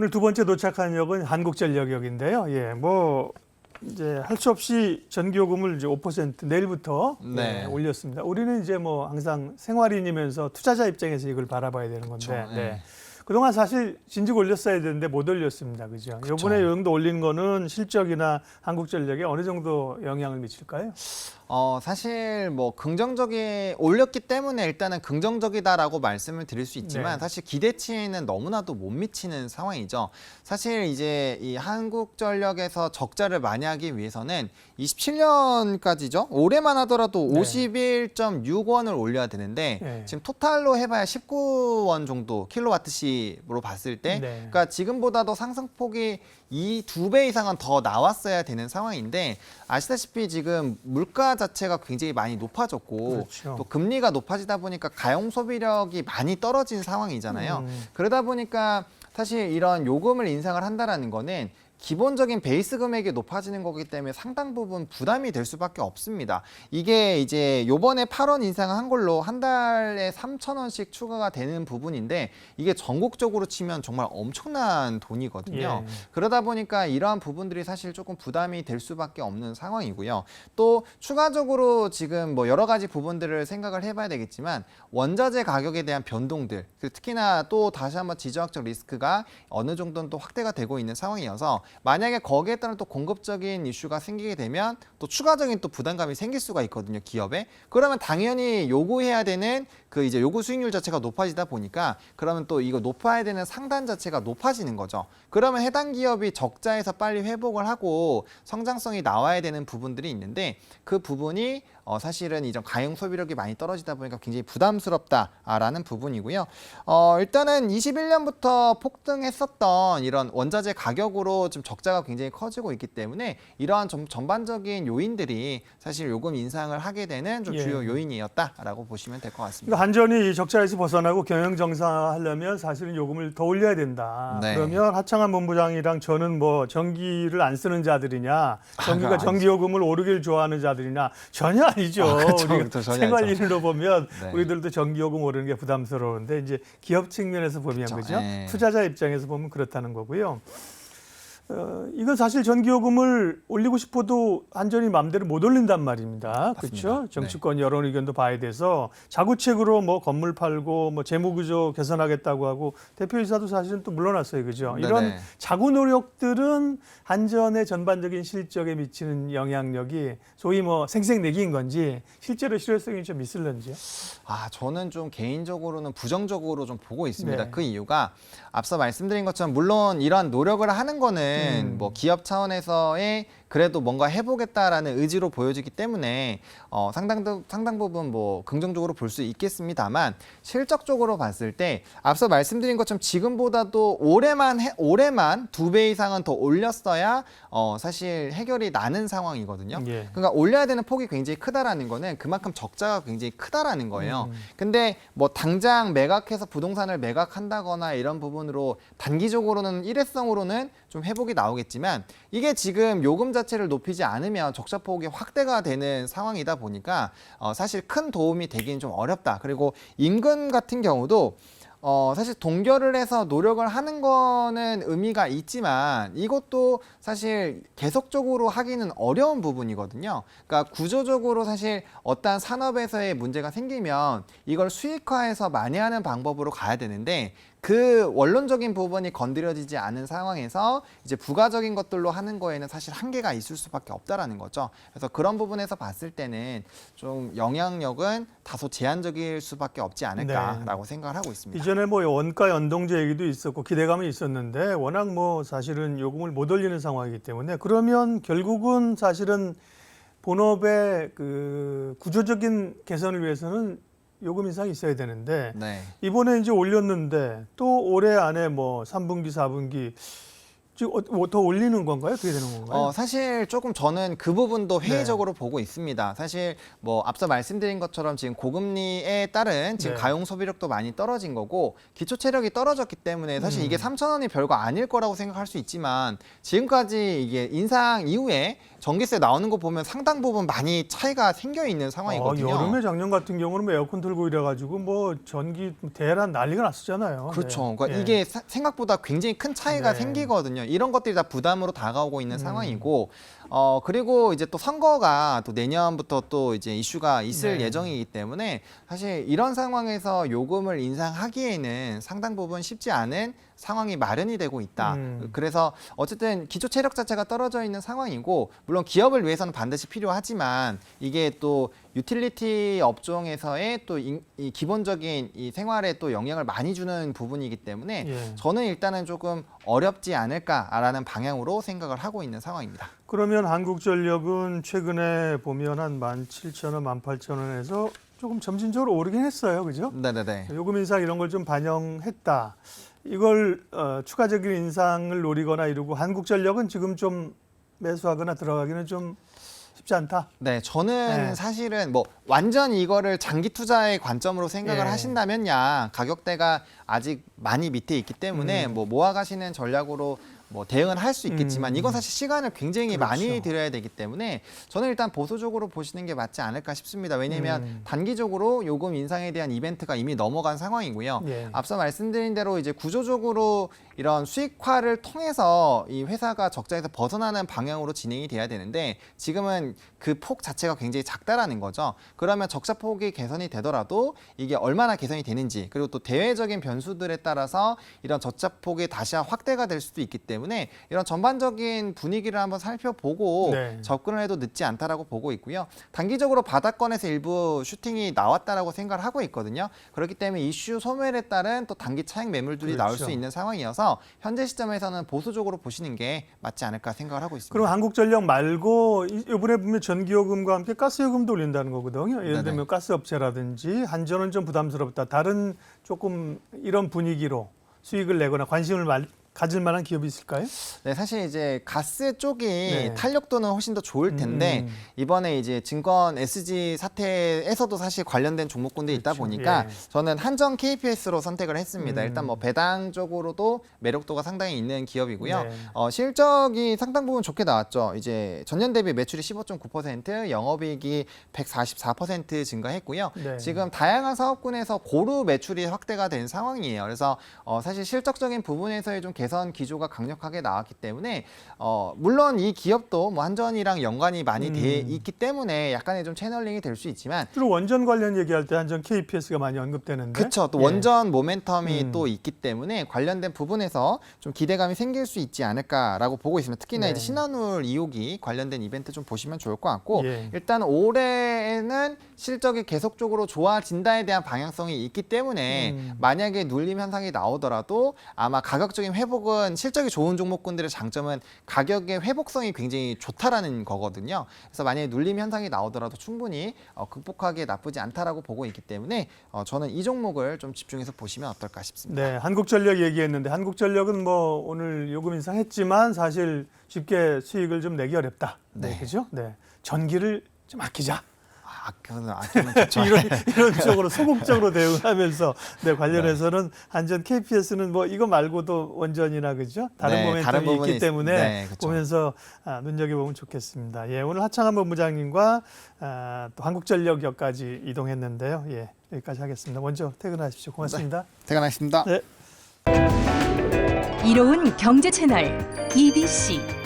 오늘 두 번째 도착한 역은 한국전력역인데요. 예, 뭐 이제 할 수 없이 전기요금을 이제 5% 내일부터 네. 올렸습니다. 우리는 이제 뭐 항상 생활인이면서 투자자 입장에서 이걸 바라봐야 되는 건데, 그쵸, 네. 그동안 사실 진즉 올렸어야 되는데 못 올렸습니다. 그죠? 그쵸. 이번에 요 정도 올린 거는 실적이나 한국전력에 어느 정도 영향을 미칠까요? 사실 뭐 긍정적이 올렸기 때문에 일단은 긍정적이다라고 말씀을 드릴 수 있지만 네. 사실 기대치에는 너무나도 못 미치는 상황이죠. 사실 이제 이 한국전력에서 적자를 많이 하기 위해서는 27년까지죠. 올해만 하더라도 네. 51.6원을 올려야 되는데 네. 지금 토탈로 해봐야 19원 정도 킬로와트시로 봤을 때 네. 그러니까 지금보다도 상승폭이 이 2배 이상은 더 나왔어야 되는 상황인데 아시다시피 지금 물가 자체가 굉장히 많이 높아졌고 그렇죠. 또 금리가 높아지다 보니까 가용 소비력이 많이 떨어진 상황이잖아요. 그러다 보니까 사실 이런 요금을 인상을 한다라는 거는 기본적인 베이스 금액이 높아지는 거기 때문에 상당 부분 부담이 될 수밖에 없습니다. 이게 이제 요번에 8원 인상한 걸로 한 달에 3,000원씩 추가가 되는 부분인데 이게 전국적으로 치면 정말 엄청난 돈이거든요. 예. 그러다 보니까 이러한 부분들이 사실 조금 부담이 될 수밖에 없는 상황이고요. 또 추가적으로 지금 뭐 여러 가지 부분들을 생각을 해봐야 되겠지만 원자재 가격에 대한 변동들, 특히나 또 다시 한번 지정학적 리스크가 어느 정도는 또 확대가 되고 있는 상황이어서 만약에 거기에 따른 또 공급적인 이슈가 생기게 되면 또 추가적인 또 부담감이 생길 수가 있거든요, 기업에. 그러면 당연히 요구해야 되는 그 이제 요구 수익률 자체가 높아지다 보니까 그러면 또 이거 높아야 되는 상단 자체가 높아지는 거죠. 그러면 해당 기업이 적자에서 빨리 회복을 하고 성장성이 나와야 되는 부분들이 있는데 그 부분이 사실은 이전 가용 소비력이 많이 떨어지다 보니까 굉장히 부담스럽다라는 부분이고요. 일단은 21년부터 폭등했었던 이런 원자재 가격으로 좀 적자가 굉장히 커지고 있기 때문에 이러한 전반적인 요인들이 사실 요금 인상을 하게 되는 좀 주요 요인이었다라고 보시면 될 것 같습니다. 그러니까 한전이 적자에서 벗어나고 경영 정상화하려면 사실은 요금을 더 올려야 된다. 네. 그러면 하창한 본부장이랑 저는 뭐 전기를 안 쓰는 자들이냐, 전기가 전기요금을 오르길 좋아하는 자들이냐 전혀 아니죠. 그렇죠. 우리가 전혀 생활인으로 보면 네. 우리들도 전기요금 오르는 게 부담스러운데 이제 기업 측면에서 보면 그렇죠. 그죠? 네. 투자자 입장에서 보면 그렇다는 거고요. 이건 사실 전기요금을 올리고 싶어도 한전이 마음대로 못 올린단 말입니다. 그렇죠? 정치권 여론 의견도 봐야 돼서 자구책으로 뭐 건물 팔고 뭐 재무구조 개선하겠다고 하고 대표이사도 사실은 또 물러났어요. 그죠? 이런 네네. 자구 노력들은 한전의 전반적인 실적에 미치는 영향력이 소위 뭐 생색내기인 건지 실제로 실효성이 좀 있을런지요? 저는 좀 개인적으로는 부정적으로 좀 보고 있습니다. 네. 그 이유가 앞서 말씀드린 것처럼 물론 이러한 노력을 하는 거는 뭐 기업 차원에서의 그래도 뭔가 해보겠다라는 의지로 보여지기 때문에 상당 부분 뭐 긍정적으로 볼 수 있겠습니다만 실적적으로 봤을 때 앞서 말씀드린 것처럼 지금보다도 올해만 2배 이상은 더 올렸어야 사실 해결이 나는 상황이거든요. 예. 그러니까 올려야 되는 폭이 굉장히 크다라는 거는 그만큼 적자가 굉장히 크다라는 거예요. 근데 뭐 당장 매각해서 부동산을 매각한다거나 이런 부분으로 단기적으로는 일회성으로는 좀 회복이 나오겠지만 이게 지금 요금 자체를 높이지 않으면 적자폭이 확대가 되는 상황이다 보니까 사실 큰 도움이 되긴 좀 어렵다. 그리고 임금 같은 경우도 사실 동결을 해서 노력을 하는 거는 의미가 있지만 이것도 사실 계속적으로 하기는 어려운 부분이거든요. 그러니까 구조적으로 사실 어떤 산업에서의 문제가 생기면 이걸 수익화해서 만회하는 방법으로 가야 되는데 그 원론적인 부분이 건드려지지 않은 상황에서 이제 부가적인 것들로 하는 거에는 사실 한계가 있을 수밖에 없다라는 거죠. 그래서 그런 부분에서 봤을 때는 좀 영향력은 다소 제한적일 수밖에 없지 않을까라고 생각을 하고 있습니다. 이전에 뭐 원가 연동제 얘기도 있었고 기대감이 있었는데 워낙 뭐 사실은 요금을 못 올리는 상황이기 때문에 그러면 결국은 사실은 본업의 그 구조적인 개선을 위해서는 요금 인상이 있어야 되는데 네. 이번에 이제 올렸는데 또 올해 안에 뭐 3분기, 4분기 더 올리는 건가요? 어떻게 되는 건가요? 사실 조금 저는 그 부분도 회의적으로 보고 있습니다. 사실 뭐 앞서 말씀드린 것처럼 지금 고금리에 따른 지금 네. 가용 소비력도 많이 떨어진 거고 기초 체력이 떨어졌기 때문에 사실 이게 3,000원이 별거 아닐 거라고 생각할 수 있지만 지금까지 이게 인상 이후에 전기세 나오는 거 보면 상당 부분 많이 차이가 생겨 있는 상황이거든요. 여름에 작년 같은 경우는 뭐 에어컨 틀고 이래가지고 뭐 전기 대란 난리가 났었잖아요. 그렇죠. 네. 그러니까 예. 이게 생각보다 굉장히 큰 차이가 네. 생기거든요. 이런 것들이 다 부담으로 다가오고 있는 상황이고, 그리고 이제 또 선거가 또 내년부터 또 이제 이슈가 있을 네. 예정이기 때문에 사실 이런 상황에서 요금을 인상하기에는 상당 부분 쉽지 않은 상황이 마련이 되고 있다. 그래서 어쨌든 기초 체력 자체가 떨어져 있는 상황이고, 물론 기업을 위해서는 반드시 필요하지만 이게 또 유틸리티 업종에서의 또 이 기본적인 이 생활에 또 영향을 많이 주는 부분이기 때문에 예. 저는 일단은 조금 어렵지 않을까라는 방향으로 생각을 하고 있는 상황입니다. 그러면 한국전력은 최근에 보면 한 17,000원, 18,000원에서 조금 점진적으로 오르긴 했어요. 그죠? 네네네. 요금 인상 이런 걸 좀 반영했다. 이걸 추가적인 인상을 노리거나 이러고 한국전력은 지금 좀 매수하거나 들어가기는 좀 쉽지 않다. 네, 저는 네. 사실은 뭐 완전 이거를 장기 투자의 관점으로 생각을 예. 하신다면야 가격대가 아직 많이 밑에 있기 때문에 뭐 모아가시는 전략으로 뭐 대응은 할 수 있겠지만 이건 사실 시간을 굉장히 그렇죠. 많이 들여야 되기 때문에 저는 일단 보수적으로 보시는 게 맞지 않을까 싶습니다. 왜냐하면 단기적으로 요금 인상에 대한 이벤트가 이미 넘어간 상황이고요. 예. 앞서 말씀드린 대로 이제 구조적으로 이런 수익화를 통해서 이 회사가 적자에서 벗어나는 방향으로 진행이 돼야 되는데 지금은 그 폭 자체가 굉장히 작다라는 거죠. 그러면 적자 폭이 개선이 되더라도 이게 얼마나 개선이 되는지, 그리고 또 대외적인 변수들에 따라서 이런 적자 폭이 다시 확대가 될 수도 있기 때문에 이런 전반적인 분위기를 한번 살펴보고 네. 접근을 해도 늦지 않다라고 보고 있고요. 단기적으로 바닥권에서 일부 슈팅이 나왔다라고 생각을 하고 있거든요. 그렇기 때문에 이슈 소멸에 따른 또 단기 차익 매물들이 나올 그렇죠. 수 있는 상황이어서 현재 시점에서는 보수적으로 보시는 게 맞지 않을까 생각을 하고 있습니다. 그럼 한국전력 말고 이번에 보면 전기요금과 함께 가스요금도 올린다는 거거든요. 예를 네네. 들면 가스업체라든지 한전은 좀 부담스럽다. 다른 조금 이런 분위기로 수익을 내거나 관심을 가질 만한 기업이 있을까요? 네, 사실 이제 가스 쪽이 네. 탄력도는 훨씬 더 좋을 텐데 이번에 이제 증권 SG 사태에서도 사실 관련된 종목군들이 있다 그렇죠. 보니까 예. 저는 한정 KPS로 선택을 했습니다. 일단 뭐 배당적으로도 매력도가 상당히 있는 기업이고요. 네. 실적이 상당 부분 좋게 나왔죠. 이제 전년 대비 매출이 15.9%, 영업이익이 144% 증가했고요. 네. 지금 다양한 사업군에서 고루 매출이 확대가 된 상황이에요. 그래서 사실 실적적인 부분에서의 좀 개선 기조가 강력하게 나왔기 때문에 물론 이 기업도 뭐 한전이랑 연관이 많이 돼 있기 때문에 약간의 좀 채널링이 될 수 있지만 주로 원전 관련 얘기할 때 한전 KPS가 많이 언급되는데. 그렇죠. 또 예. 원전 모멘텀이 또 있기 때문에 관련된 부분에서 좀 기대감이 생길 수 있지 않을까라고 보고 있습니다. 특히나 네. 이제 신한울 2호기 관련된 이벤트 좀 보시면 좋을 것 같고 예. 일단 올해에는 실적이 계속적으로 좋아진다에 대한 방향성이 있기 때문에 만약에 눌림 현상이 나오더라도 아마 가격적인 회복은 실적이 좋은 종목군들의 장점은 가격의 회복성이 굉장히 좋다라는 거거든요. 그래서 만약에 눌림 현상이 나오더라도 충분히 극복하기에 나쁘지 않다라고 보고 있기 때문에 저는 이 종목을 좀 집중해서 보시면 어떨까 싶습니다. 네, 한국전력 얘기했는데 한국전력은 뭐 오늘 요금 인상했지만 사실 쉽게 수익을 좀 내기 어렵다. 네, 네. 그죠? 네, 전기를 좀 아끼자. 아끼면 좋죠. 이런 쪽으로 소극적으로 대응하면서 네, 관련해서는 한전 KPS는 뭐 이거 말고도 원전이나 그죠? 다른 네, 다른 모멘텀이 부분이 있기 때문에 네, 그렇죠. 보면서 눈여겨보면 좋겠습니다. 예, 오늘 하창한 본부장님과 또 한국전력역까지 이동했는데요. 예, 여기까지 하겠습니다. 먼저 퇴근하십시오. 고맙습니다. 퇴근하겠습니다. 네. 이로운 경제 채널 EBC